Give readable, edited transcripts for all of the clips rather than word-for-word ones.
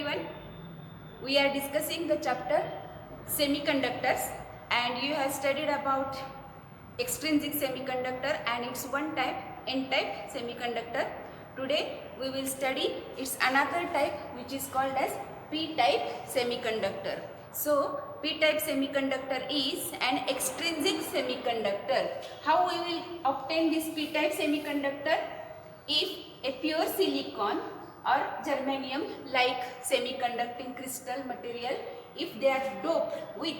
everyone. We are discussing the chapter semiconductors, and you have studied about extrinsic semiconductor and its one type, n-type semiconductor. Today we will study its another type which is called as p-type semiconductor. So p-type semiconductor is an extrinsic semiconductor. How we will obtain this p-type semiconductor? If a pure silicon or germanium like semiconducting crystal material, if they are doped with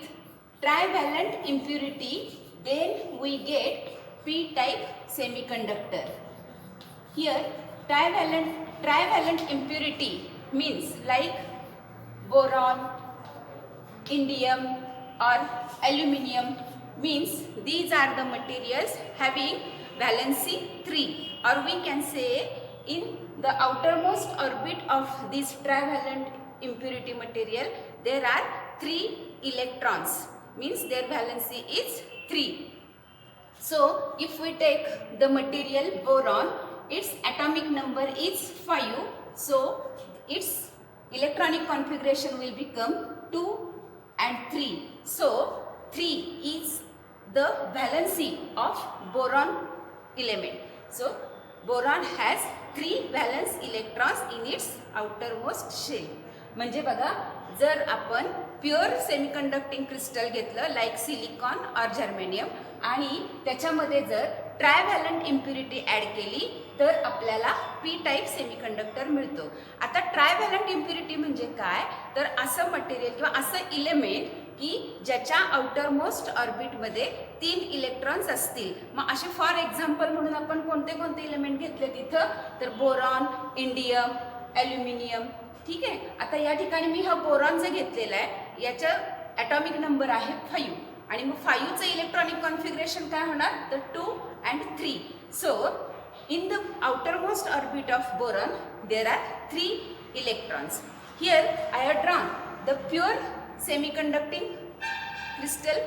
trivalent impurity, then we get p-type semiconductor. Here trivalent impurity means like boron, indium or aluminium, means these are the materials having valency 3, or we can say in the outermost orbit of this trivalent impurity material there are 3 electrons, means their valency is 3. So if we take the material boron, its atomic number is 5, so its electronic configuration will become 2 and 3. So 3 is the valency of boron element. So boron has 3 valence electrons in its outermost shell. म्हणजे बघा, जर आपण pure semiconducting crystal घेतलं like silicon और germanium आणि त्याच्यामध्ये जर ट्रायव्हॅलंट impurity add केली तर आपल्याला पी टाईप सेमीकंडक्टर मिळतो. आता ट्रायव्हॅलंट इम्प्युरिटी म्हणजे काय, तर असं मटेरियल किंवा असं इलेमेंट की ज्याच्या आउटरमोस्ट ऑर्बिटमध्ये 3 इलेक्ट्रॉन्स असतील. मग असे फॉर एक्झाम्पल म्हणून आपण कोणते कोणते इलेमेंट घेतले तिथं, तर बोरॉन, इंडियम, ॲल्युमिनियम. ठीक आहे. आता या ठिकाणी मी हा बोरॉन जे घेतलेला आहे याचा ॲटॉमिक नंबर आहे 5 आणि मग 5चं इलेक्ट्रॉनिक कॉन्फिगरेशन काय होणार, तर 2 and 3. So in the outermost orbit of boron there are 3 electrons. Here I have drawn the pure semiconducting crystal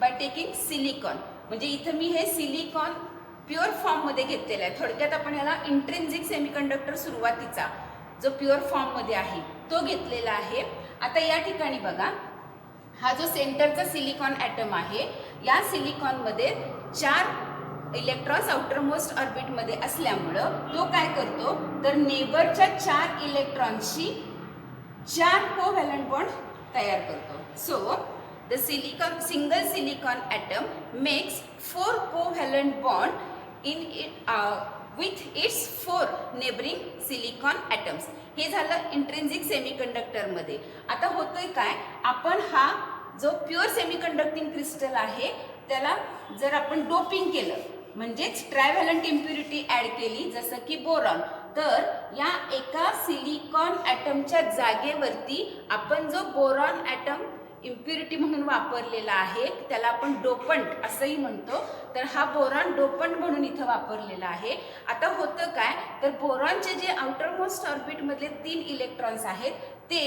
by taking silicon. म्हणजे इथं मी हे सिलिकॉन प्युअर फॉर्म मध्ये घेतलेलं आहे. थोडक्यात आपण याला इंट्रिन्सिक सेमीकंडक्टर सुरुवातीचा जो प्युअर फॉर्म मध्ये आहे तो घेतलेला आहे. आता या ठिकाणी बघा, हा जो सेंटरचा सिलिकॉन ॲटम आहे, या सिलिकॉन मध्ये 4 इलेक्ट्रॉन्स आउटरमोस्ट ऑर्बिट मध्ये असल्यामुळं तो काय करतो, तर नेबरच्या 4 इलेक्ट्रॉनशी 4 कोव्हॅलंट बॉन्ड तयार करतो. So the silicon single silicon atom makes 4 covalent bond in it with its 4 neighbouring silicon atoms. हे झालं इंट्रिन्सिक सेमीकंडक्टर मध्ये. आता होतोय काय, आपण हा जो प्युअर सेमीकंडक्टिंग क्रिस्टल आहे त्याला जर आपण डोपिंग केलं म्हणजेच ट्रायव्हॅलंट इम्प्युरिटी ॲड केली जसं की बोरॉन, तर या एका सिलिकॉन ॲटमच्या जागेवरती आपण जो बोरॉन ॲटम इम्प्युरिटी म्हणून वापरलेला आहे त्याला आपण डोपंट असंही म्हणतो, तर हा बोरॉन डोपंट म्हणून इथं वापरलेला आहे. आता होतं काय, तर बोरॉनचे जे आउटरमोस्ट ऑर्बिटमधले 3 इलेक्ट्रॉन्स आहेत ते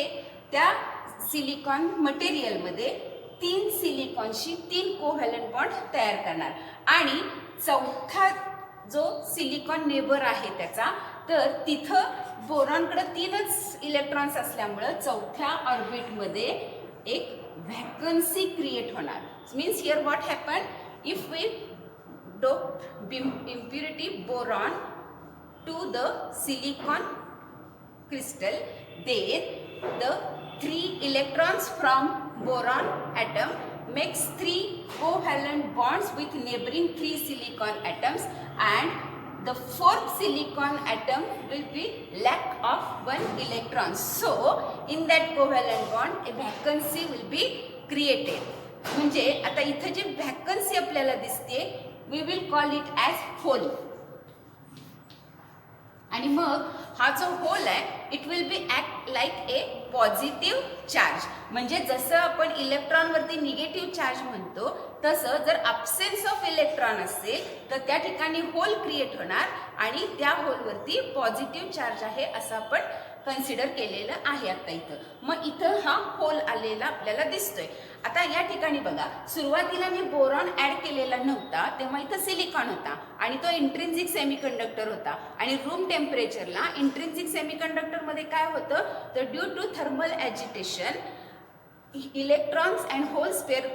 त्या सिलिकॉन मटेरियलमध्ये 3 सिलिकॉनशी 3 कोव्हॅलंट बॉन्ड तयार करणार आणि चौथा जो सिलिकॉन नेबर आहे त्याचा, तर तिथं बोरॉनकडे 3च इलेक्ट्रॉन्स असल्यामुळं चौथ्या ऑर्बिटमध्ये एक व्हॅकन्सी क्रिएट होणार. Means here what happen, if we dope impurity boron to the silicon crystal, then the 3 electrons from boron atom makes 3 covalent bonds with neighboring 3 silicon atoms, and the 4th silicon atom will be lack of 1 electron. So in that covalent bond a vacancy will be created. म्हणजे आता इथे जी vacancy आपल्याला दिसते we will call it as hole. आणि मग हा जो hole आहे it will be act like A positive charge. म्हणजे जसं आपण इलेक्ट्रॉनवरती निगेटिव्ह चार्ज म्हणतो तसं जर अब्सेन्स ऑफ इलेक्ट्रॉन असेल तर त्या ठिकाणी होल क्रिएट होणार आणि त्या होलवरती पॉझिटिव्ह चार्ज आहे असं आपण कन्सिडर केलेलं आहे आता इथं. मग इथं हा होल आलेला आपल्याला दिसतोय. आता या ठिकाणी बघा, सुरुवातीला मी बोरॉन ऍड केलेला नव्हता तेव्हा इथं सिलिकॉन होता आणि तो इंट्रिन्सिक सेमीकंडक्टर होता. आणि रूम टेम्परेचरला इंट्रिन्सिक सेमीकंडक्टरमध्ये काय होतं, तर due to thermal agitation electrons and holes pair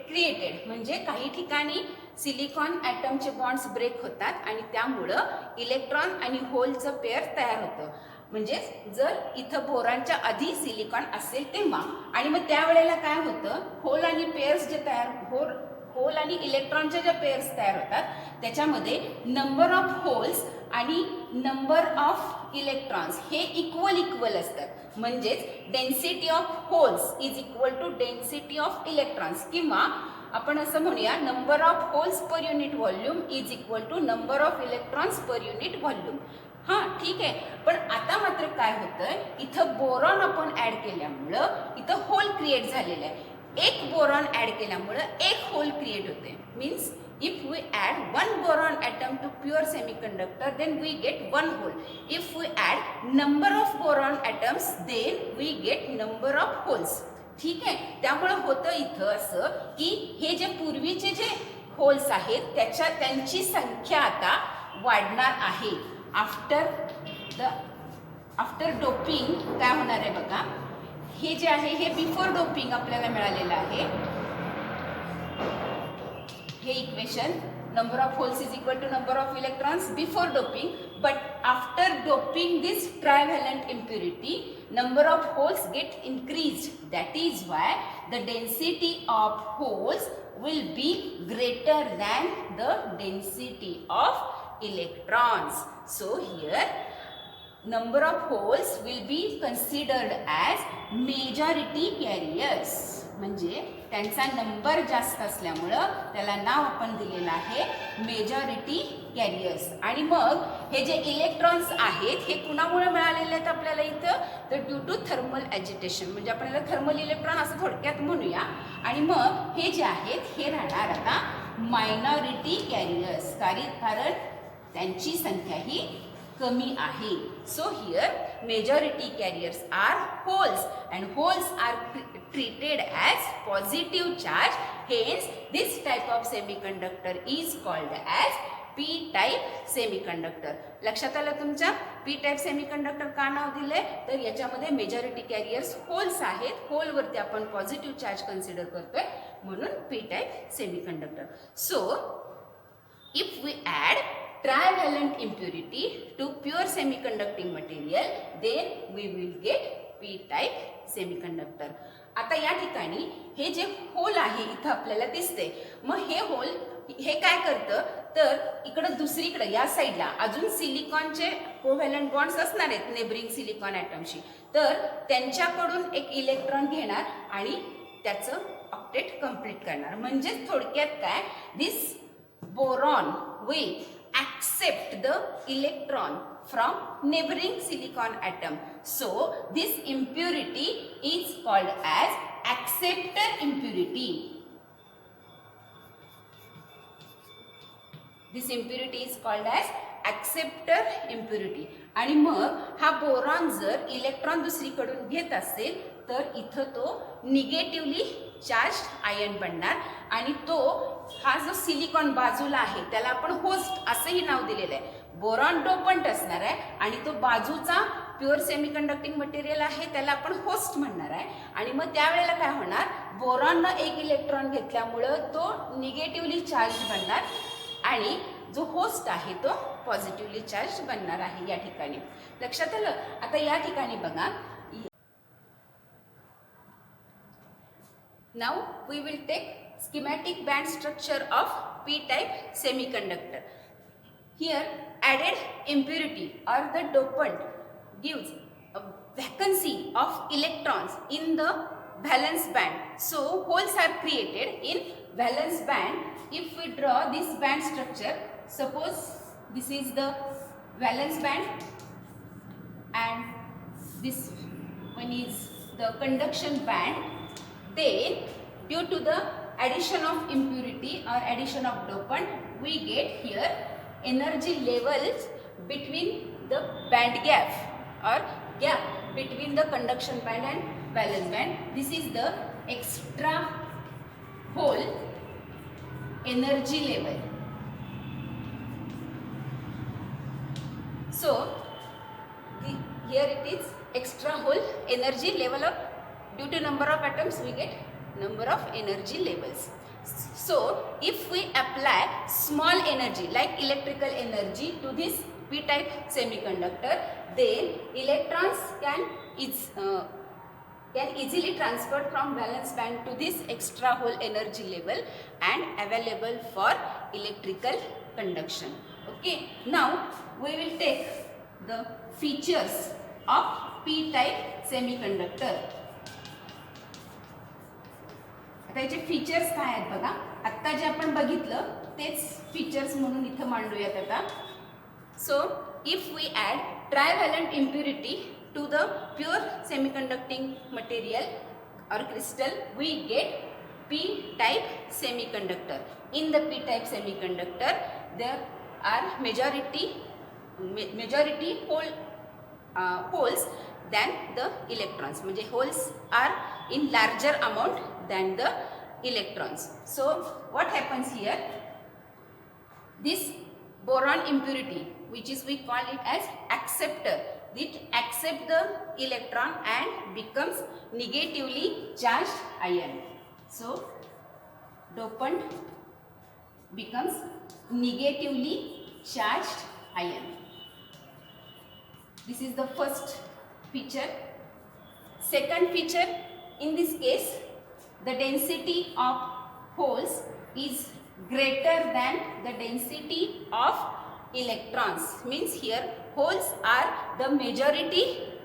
created. म्हणजे काही ठिकाणी सिलिकॉन ॲटमचे बॉन्ड्स ब्रेक होतात आणि त्यामुळं इलेक्ट्रॉन आणि होलचं पेअर तयार होतं. म्हणजे जर इथं बोरॉनच्या आधी सिलिकॉन असेल तेव्हा, आणि मग त्यावेळेला काय होतं, होल आणि पेअर्स जे तयार होल आणि इलेक्ट्रॉनच्या ज्या पेअर्स तयार होतात त्याच्यामध्ये नंबर ऑफ होल्स आणि नंबर ऑफ इलेक्ट्रॉन्स हे इक्वल असतात. म्हणजेच density of holes is equal to density of electrons, किंवा आपण असं म्हणूया number of holes per unit volume is equal to number of electrons per unit volume. हां, ठीक आहे. पण आता मात्र काय होतंय, इथं बोरॉन आपण ॲड केल्यामुळं इथं होल क्रिएट झालेलं आहे. एक बोरॉन ॲड केल्यामुळं एक होल क्रिएट होते. Means if we add one boron atom to pure semiconductor then we get one hole. If we add number of boron atoms then we get number of holes. ठीक आहे. त्यामुळं होतं इथं असं की हे जे पूर्वीचे जे होल्स आहेत त्यांची संख्या आता वाढणार आहे. आफ्टर डोपिंग काय होणार आहे बघा, हे जे आहे हे बिफोर डोपिंग आपल्याला मिळालेलं आहे. हे equation number of holes is equal to number of electrons before doping, but after doping this trivalent impurity number of holes get increased. That is why the density of holes will be greater than the density of electrons. So here number of holes will be considered as majority carriers. म्हणजे त्यांचा number जास्त असल्यामुळं त्याला नाव आपण दिलेलं आहे majority carriers. आणि मग हे जे इलेक्ट्रॉन्स आहेत हे कुणामुळे मिळालेले आहेत आपल्याला इथं, तर ड्यू टू थर्मल ॲजिटेशन. म्हणजे आपण याला थर्मल इलेक्ट्रॉन असं थोडक्यात म्हणूया. आणि मग हे जे आहेत हे राहणार आता मायनॉरिटी कॅरियर्स, कारण त्यांची संख्या ही कमी आहे. So here majority carriers are holes and holes are treated as positive charge. Hence this type of semiconductor is called as p-type semiconductor. लक्षात आलं तुमच्या p type semiconductor का नाव दिले, तर याच्यामध्ये मेजॉरिटी कॅरियर्स होल्स आहेत. होलवरती आपण पॉझिटिव्ह चार्ज कन्सिडर करतोय म्हणून p type semiconductor. So if we add trivalent impurity to pure semiconducting material then we will get p type semiconductor. आता या ठिकाणी हे जे होल आहे इथं आपल्याला दिसते. मग हे होल हे काय करतं, तर इकडं दुसरीकडे या साईडला अजून सिलिकॉनचे कोव्हॅलंट बॉन्ड्स असणार आहेत नेबरिंग सिलिकॉन ॲटमशी, तर त्यांच्याकडून एक इलेक्ट्रॉन घेणार आणि त्याचं ऑक्टेट कंप्लीट करणार. म्हणजेच थोडक्यात काय, this boron will accept the electron from neighboring silicon atom. So this impurity is called as acceptor impurity. This impurity is called as acceptor impurity. आणि मग हा बोरॉन जर इलेक्ट्रॉन दुसरीकडून घेत असेल तर इथं तो निगेटिव्हली चार्ज आयन बनणार आणि तो हा जो सिलिकॉन बाजूला आहे त्याला आपण होस्ट असंही नाव दिलेलं आहे. बोरॉन डोपंट असणार आहे आणि तो बाजूचा प्युअर सेमीकंडक्टिंग मटेरियल आहे त्याला आपण होस्ट म्हणणार आहे. आणि मग त्यावेळेला काय होणार, बोरॉननं एक इलेक्ट्रॉन घेतल्यामुळं तो निगेटिव्हली चार्ज बनणार आणि जो होस्ट आहे तो पॉझिटिव्हली चार्ज बनणार आहे. या ठिकाणी लक्षात आलं. आता या ठिकाणी बघा, now we will take schematic band structure of p-type semiconductor. Here added impurity or the dopant gives a vacancy of electrons in the valence band. So holes are created in valence band. If we draw this band structure, suppose this is the valence band and this one is the conduction band. Then due to the addition of impurity or addition of dopant, we get here energy levels between the band gap or gap between the conduction band and valence band. This is the extra hole energy level. So here it is extra hole energy level of, due to number of atoms we get number of energy levels. So if we apply small energy like electrical energy to this p-type semiconductor, then electrons can easily transfer from valence band to this extra hole energy level and available for electrical conduction. Okay, now we will take the features of p-type semiconductor. आता याचे features काय आहेत बघा. आत्ता जे आपण बघितलं तेच फीचर्स म्हणून इथं मांडूयात आता. So if we add trivalent impurity to the pure semiconducting material or crystal, we get p-type semiconductor. In the p-type semiconductor there are majority holes than the electrons. म्हणजे holes are in larger amount than the electrons. So what happens here, this boron impurity, which is we call it as acceptor, it accepts the electron and becomes negatively charged ion. So dopant becomes negatively charged ion. This is the first feature. Second feature, in this case the density of holes is greater than the density of electrons. Means here holes are the majority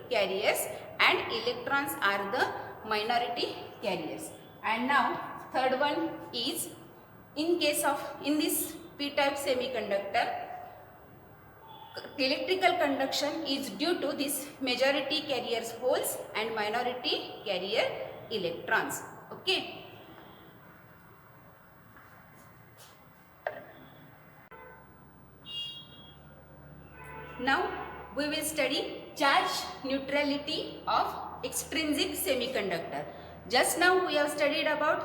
carriers and electrons are the minority carriers. And now third one is, in this p-type semiconductor, electrical conduction is due to this majority carriers holes and minority carrier electrons. Okay. Now we will study charge neutrality of extrinsic semiconductor. Just now we have studied about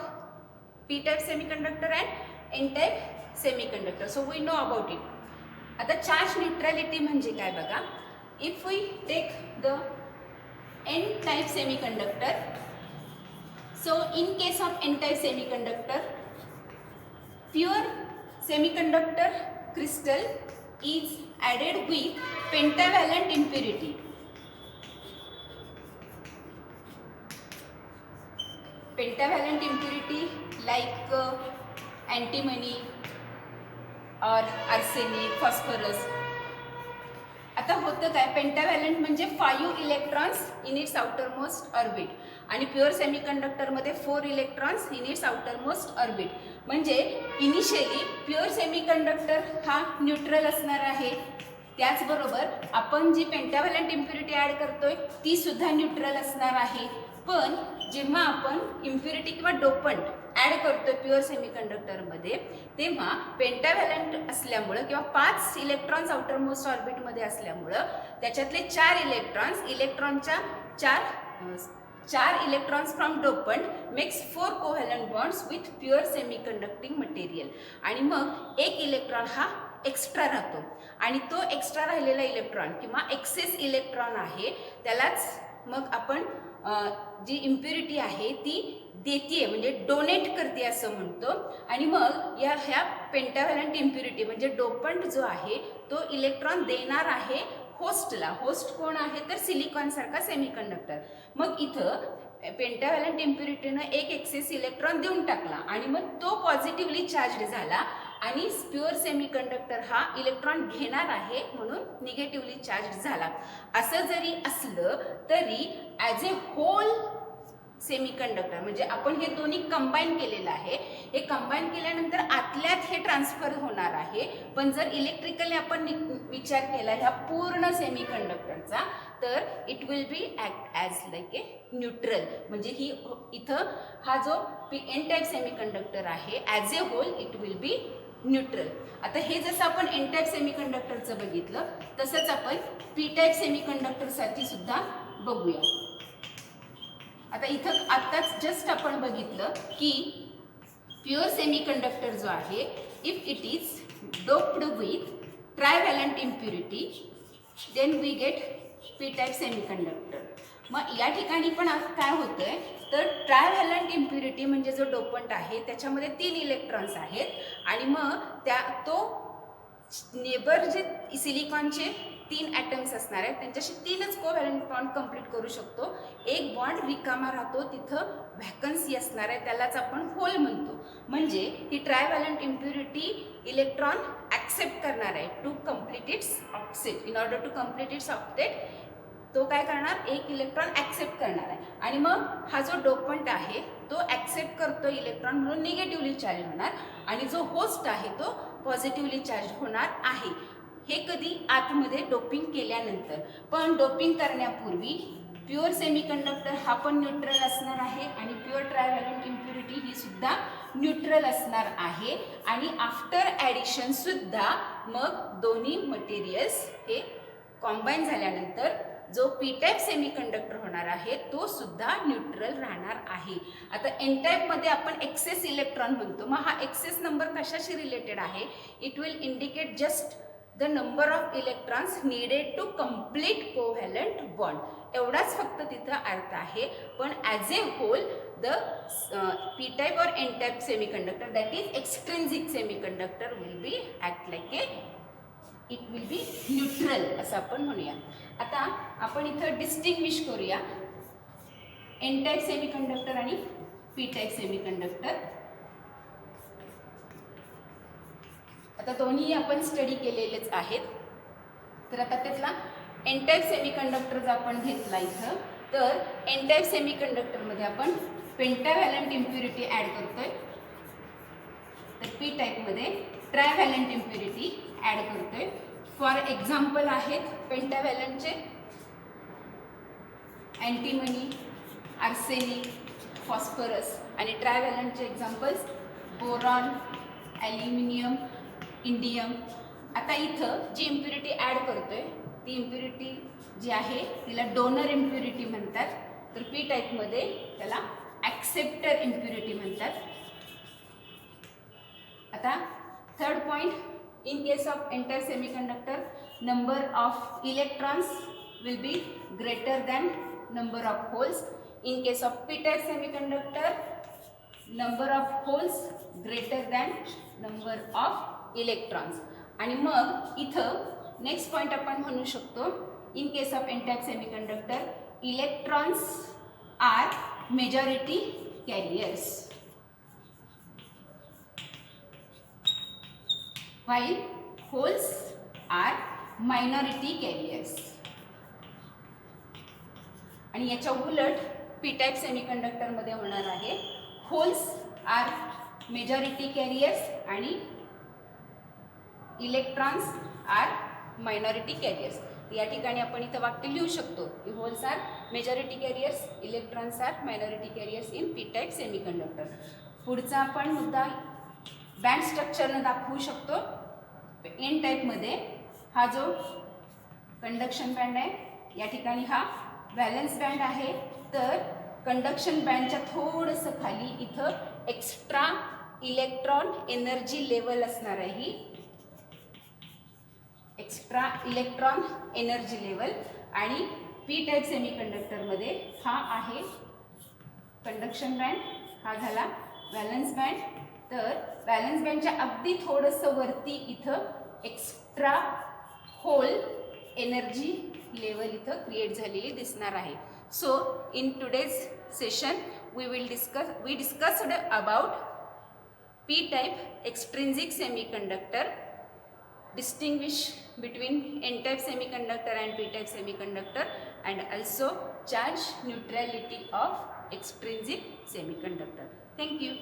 p-type semiconductor and n-type semiconductor, so we know about it. आता charge neutrality म्हणजे काय बघा. If we take the n-type semiconductor, so in case of n-type semiconductor, pure semiconductor crystal is added with pentavalent impurity. Pentavalent impurity like antimony or arsenic, phosphorus. आता होतं काय, pentavalent म्हणजे 5 electrons in its outermost orbit आणि pure सेमीकंडक्टरमध्ये 4 electrons in its outermost orbit. म्हणजे initially pure semiconductor हा neutral असणार आहे. त्याचबरोबर आपण जी पेंटाव्हॅलंट इम्प्युरिटी ॲड करतोय ती सुद्धा न्यूट्रल असणार आहे. पण जेव्हा आपण इम्प्युरिटी किंवा डोपंट ॲड करतोय प्युअर सेमीकंडक्टरमध्ये, तेव्हा पेंटाव्हॅलंट असल्यामुळं किंवा 5 इलेक्ट्रॉन्स आउटरमोस्ट ऑर्बिटमध्ये असल्यामुळं त्याच्यातले 4 इलेक्ट्रॉनच्या 4 electrons from dopant makes 4 covalent bonds with pure semiconducting material. आणि मग एक इलेक्ट्रॉन हा एक्स्ट्रा राहतो आणि तो एक्स्ट्रा राहिलेला इलेक्ट्रॉन किंवा एक्सेस इलेक्ट्रॉन आहे त्यालाच मग आपण जी इम्प्युरिटी आहे ती देतीये म्हणजे डोनेट करते असं म्हणतो. आणि मग ह्या पेंटाव्हॅलंट इम्प्युरिटी म्हणजे डोपंट जो आहे तो इलेक्ट्रॉन देणार आहे होस्टला. होस्ट कोण आहे तर सिलिकॉन सारखा सेमीकंडक्टर. मग इथं पेंटाव्हॅलंट इम्प्युरिटीनं एक एक्सेस इलेक्ट्रॉन देऊन टाकला आणि मग तो पॉझिटिव्हली चार्ज झाला आणि प्युअर सेमीकंडक्टर हा इलेक्ट्रॉन घेणार आहे म्हणून निगेटिव्हली चार्ज झाला. असं जरी असलं तरी ॲज ए होल सेमीकंडक्टर म्हणजे आपण हे दोन्ही कंबाईन केलेलं आहे. हे कंबाईन केल्यानंतर आतल्यात हे ट्रान्सफर होणार आहे. पण जर इलेक्ट्रिकली आपण विचार केला ह्या पूर्ण सेमीकंडक्टरचा तर it will be act as like a neutral. म्हणजे ही इथं हा जो n-type सेमीकंडक्टर आहे as a hole it will be neutral. आता हे जसं आपण एन टाईप सेमीकंडक्टरचं बघितलं तसंच आपण पी टाईप सेमीकंडक्टरसाठी सुद्धा बघूया. आता इथं आत्ताच जस्ट आपण बघितलं की प्युअर सेमीकंडक्टर जो आहे, if it is doped with trivalent impurity then we get P type semiconductor. मग या ठिकाणी पण काय होतंय तर ट्रायव्हॅलंट इम्प्युरिटी म्हणजे जो डोपंट आहे त्याच्यामध्ये 3 इलेक्ट्रॉन्स आहेत आणि मग तो नेबर जे सिलिकॉनचे 3 ॲटम्स असणार आहेत त्यांच्याशी 3च कोव्हॅलंट बॉन्ड कंप्लीट करू शकतो. एक बॉन्ड रिकामा राहतो, तिथं व्हॅकन्सी असणार आहे, त्यालाच आपण होल म्हणतो. म्हणजे ही ट्रायव्हॅलंट इम्प्युरिटी इलेक्ट्रॉन ॲक्सेप्ट करणार आहे to complete its octet. In order to complete its octet तो काय करणार, एक इलेक्ट्रॉन ॲक्सेप्ट करणार आहे आणि मग हा जो डोपंट आहे तो ॲक्सेप्ट करतो इलेक्ट्रॉन म्हणून निगेटिव्हली चार्ज होणार आणि जो होस्ट आहे तो पॉझिटिव्हली चार्ज होणार आहे. हे कधी आतमध्ये डोपिंग केल्यानंतर. पण डोपिंग करण्यापूर्वी प्युअर सेमीकंडक्टर हा पण न्यूट्रल असणार आहे आणि प्युअर ट्रायव्हॅलंट इम्प्युरिटी ही सुद्धा न्यूट्रल असणार आहे आणि आफ्टर ॲडिशन सुद्धा मग दोन्ही मटेरियल्स हे कॉम्बाईन झाल्यानंतर जो पी टाईप सेमीकंडक्टर होणार आहे तो सुद्धा न्यूट्रल राहणार आहे. आता एन टाईपमध्ये आपण एक्सेस इलेक्ट्रॉन म्हणतो. मग हा एक्सेस नंबर कशाशी रिलेटेड आहे, it will indicate just the number of electrons needed to complete covalent bond. एवढाच फक्त तिथं अर्थ आहे. पण as a whole the P type और N type semiconductor that is extrinsic semiconductor will be act like a it will be neutral असं आपण म्हणूया. आता आपण इथं डिस्टिंग्विश करूया एन टाईप सेमीकंडक्टर आणि पी टाईप सेमीकंडक्टर. आता दोन्ही आपण स्टडी केलेलेच आहेत. तर आता त्यातला एन टाईप सेमीकंडक्टर जर आपण घेतला इथं तर एन टाईप सेमीकंडक्टरमध्ये आपण पेंटाव्हॅलंट इम्प्युरिटी ॲड करतोय, तर पी टाईपमध्ये ट्रायव्हॅलंट इम्प्युरिटी ॲड करतोय. फॉर एक्झाम्पल आहेत पेंटाव्हॅलंटचे अँटीमनी, आर्सेनिक, फॉस्फरस आणि ट्रायव्हॅलंटचे एक्झाम्पल्स बोरॉन, ॲल्युमिनियम, इंडियम. आता इथं जी इम्प्युरिटी ॲड करतोय ती इम्प्युरिटी जी आहे तिला डोनर इम्प्युरिटी म्हणतात, तर पी टाईपमध्ये त्याला ॲक्सेप्टर इम्प्युरिटी म्हणतात. आता third point, in case of n-type semiconductor number of electrons will be greater than number of holes. In case of p-type semiconductor number of holes greater than number of electrons. आणि मग इथं next point आपण म्हणू शकतो, in case of n-type semiconductor electrons are majority carriers while holes are minority carriers. आणि याच्या उलट P type सेमीकंडक्टरमध्ये होणार आहे, होल्स आर मेजॉरिटी कॅरियर्स आणि इलेक्ट्रॉन्स आर मायनॉरिटी कॅरियर्स. या ठिकाणी आपण इथं वाक्य लिहू शकतो की holes are majority carriers, electrons are minority carriers in P type semiconductor. पुढचा आपण मुद्दा बँड स्ट्रक्चरनं दाखवू शकतो. एन टाईपमध्ये हा जो कंडक्शन बँड आहे या ठिकाणी हा व्हॅलन्स बँड आहे, तर कंडक्शन बँडच्या थोडंसं खाली इथं एक्स्ट्रा इलेक्ट्रॉन एनर्जी लेवल असणार आहे, ही एक्स्ट्रा इलेक्ट्रॉन एनर्जी लेवल. आणि पी टाईप सेमीकंडक्टरमध्ये हा आहे कंडक्शन बँड, हा झाला व्हॅलन्स बँड. तर व्हॅलन्स बँडच्या अगदी थोडंसं वरती इथं एक्स्ट्रा होल एनर्जी लेवल इथं क्रिएट झालेली दिसणार आहे. So in today's session we discussed about p type extrinsic semiconductor, distinguish between n type semiconductor and p type semiconductor, and also charge neutrality of extrinsic semiconductor. Thank you.